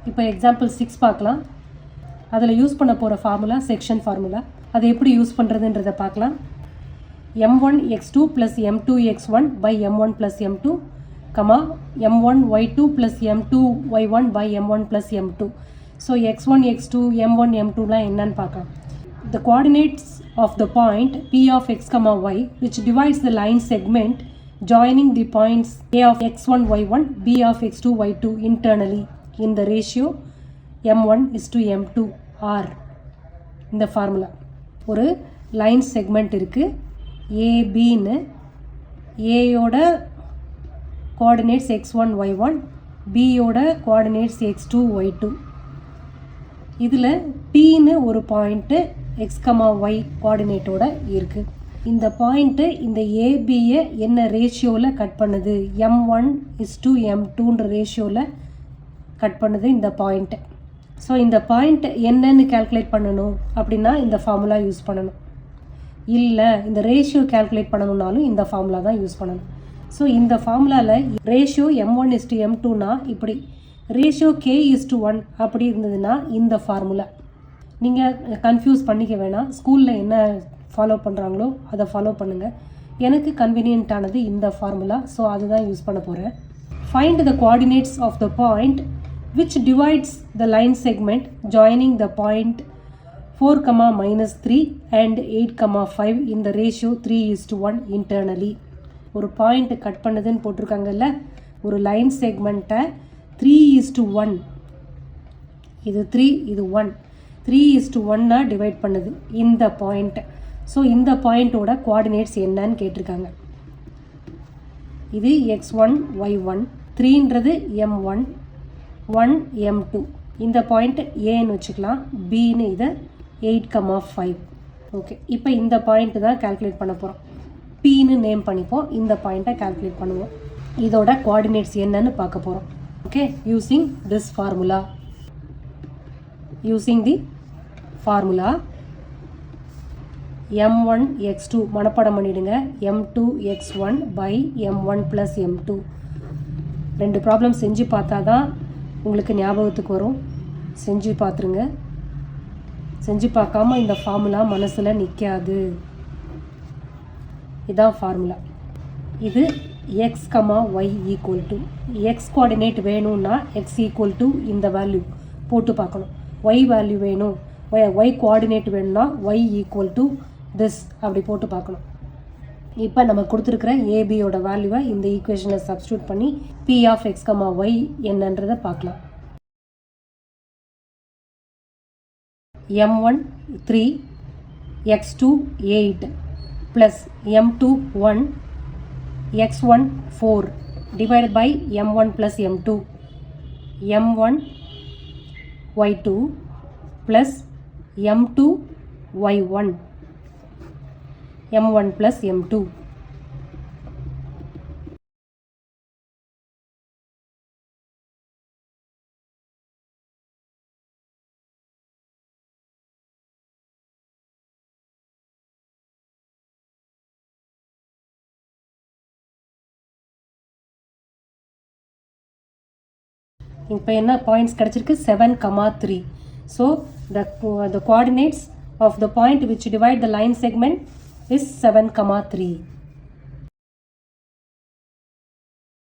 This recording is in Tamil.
இப்போ எக்ஸாம்பிள் 6 பார்க்கலாம். அதில் யூஸ் பண்ண போகிற ஃபார்முலா செக்ஷன் ஃபார்முலா. அதை எப்படி யூஸ் பண்ணுறதுன்றதை பார்க்கலாம். m1x2 plus m2x1 by m1 plus m2, m1y2 plus m2y1 by m1 plus m2. So x1, x2, m1, m2லாம் என்னன்னு பார்க்கலாம். The coordinates of the point p of x, y which divides the line segment joining the points a of x1, y1, b of x2, y2 internally in the ratio m1:m2 are இந்த ஃபார்முலா. ஒரு லைன் செக்மெண்ட் இருக்குது ஏபின்னு. ஏயோட கோஆர்டினேட்ஸ் x1, y1, பியோட கோஆர்டினேட்ஸ் x2, y2. இதில் பின்னு ஒரு பாயிண்ட்டு x, y கோஆர்டினேட்டோட இருக்குது. இந்த பாயிண்ட்டு இந்த ஏபியை என்ன ரேஷியோவில் கட் பண்ணுது? m1:m2ன்ற ரேஷியோவில் கட் பண்ணுது இந்த பாயிண்ட்டு. ஸோ இந்த பாயிண்ட் என்னன்னு கேல்குலேட் பண்ணணும் அப்படின்னா இந்த ஃபார்முலா யூஸ் பண்ணணும். இல்லை இந்த ரேஷியோ கேல்குலேட் பண்ணணுன்னாலும் இந்த ஃபார்முலா தான் யூஸ் பண்ணணும். ஸோ இந்த ஃபார்முலாவில் ரேஷியோ m1:m2னா இப்படி, ரேஷியோ k:1 அப்படி இருந்ததுன்னா இந்த ஃபார்முலா. நீங்கள் கன்ஃபியூஸ் பண்ணிக்க வேணாம். ஸ்கூலில் என்ன ஃபாலோ பண்ணுறாங்களோ அதை ஃபாலோ பண்ணுங்கள். எனக்கு கன்வீனியன்ட்டானது இந்த ஃபார்முலா, ஸோ அதுதான் யூஸ் பண்ண போகிறேன். Find the coordinates of the point which divides the line segment joining the point 4, -3 and 8, 5 in the ratio 3:1 internally. ஒரு பாயிண்ட் கட் பண்ணுதுன்னு போட்டிருக்காங்கல்ல, ஒரு லைன் செக்மெண்ட்டை 3:1, இது 3 இது 1, 3:1 டிவைட் பண்ணுது இந்த பாயிண்ட். ஸோ இந்த பாயிண்ட்டோட கோஆர்டினேட்ஸ் என்னன்னு கேட்டிருக்காங்க. இது x1, y1, 3ன்றது m1, 1 m2. இந்த பாயிண்ட் ஏன்னு வச்சுக்கலாம், பின்னு இதை 8, 5. ஓகே, இப்போ இந்த பாயிண்ட் தான் கால்குலேட் பண்ண போகிறோம். பின்னு நேம் பண்ணிப்போம், இந்த பாயிண்ட்டை கால்குலேட் பண்ணுவோம். இதோட கோஆர்டினேட்ஸ் என்னன்னு பார்க்க போகிறோம். Okay, using this formula. Using the formula m1x2 மனப்பாடம் பண்ணிவிடுங்க, m2x1 by m1 plus m2. 2 problem செஞ்சு பார்த்தா தான் உங்களுக்கு ஞாபகத்துக்கு வரும். செஞ்சு பார்த்துருங்க. செஞ்சு பார்க்காம இந்த ஃபார்முலா மனசில் நிற்காது. இதான் ஃபார்முலா. இது x, y equal to, X coordinate வேணும்னா x ஈக்குவல் டு இந்த வேல்யூ போட்டு பார்க்கணும். y வேல்யூ வேணும், y கோஆர்டினேட் வேணும்னா y ஈக்குவல் டு திஸ் அப்படி போட்டு பார்க்கணும். இப்போ நம்ம கொடுத்துருக்குற ஏபியோட வேல்யூவை இந்த ஈக்குவேஷனில் சப்ஸ்டியூட் பண்ணி p of x, y என்னன்றதை பார்க்கலாம். m1 3, x2 8 plus m2 1, x1 4 divided by m1 plus m2, m1 y2 plus m2 y1, m1 plus m2. இப்போ என்ன பாயிண்ட்ஸ் கிடச்சிருக்கு? 7, 3. So the coordinates of the point which divide the line segment is 7, 3.